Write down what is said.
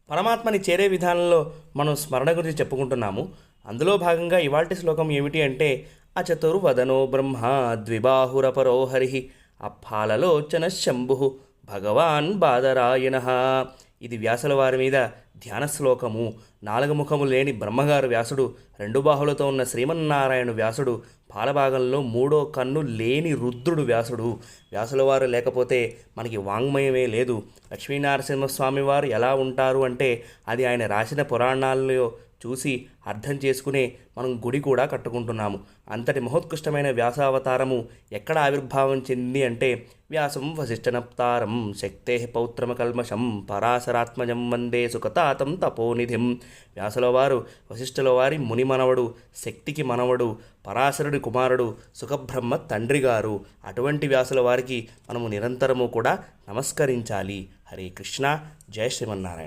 పరమాత్మని చేరే విధానంలో మనం స్మరణ గురించి చెప్పుకుంటున్నాము. అందులో భాగంగా ఇవాల్టి శ్లోకం ఏమిటి అంటే, అచతుర్వదనో బ్రహ్మ ద్విబాహురపరో హరి అఫాలలోచన శంభు భగవాన్ బాదరాయణ. ఇది వ్యాసుల వారి మీద ధ్యాన శ్లోకము. నాలుగు ముఖము లేని బ్రహ్మగారు వ్యాసుడు, రెండు బాహులతో ఉన్న శ్రీమన్నారాయణ వ్యాసుడు, పాలభాగంలో మూడో కన్ను లేని రుద్రుడు వ్యాసుడు. వ్యాసుల వారు లేకపోతే మనకి వాంగ్మయమే లేదు. లక్ష్మీనరసింహస్వామి వారు ఎలా ఉంటారు అంటే, అది ఆయన రాసిన పురాణాల్లో చూసి అర్థం చేసుకునే మనం గుడి కూడా కట్టుకుంటున్నాము. అంతటి మహోత్కృష్టమైన వ్యాసావతారము ఎక్కడ ఆవిర్భావం చెంది అంటే, వ్యాసం వశిష్ఠనప్తారం శక్తే పౌత్రమకల్మషం పరాశరాత్మజం వందే సుఖతాతం తపోనిధిం. వ్యాసుల వారు వశిష్ఠుల వారి ముని మనవడు, శక్తికి మనవడు, పరాశరుడి కుమారుడు, సుఖబ్రహ్మ తండ్రి గారు. అటువంటి వ్యాసుల వారికి మనము నిరంతరము కూడా నమస్కరించాలి. హరే కృష్ణ. జయ శ్రీమన్నారాయణ.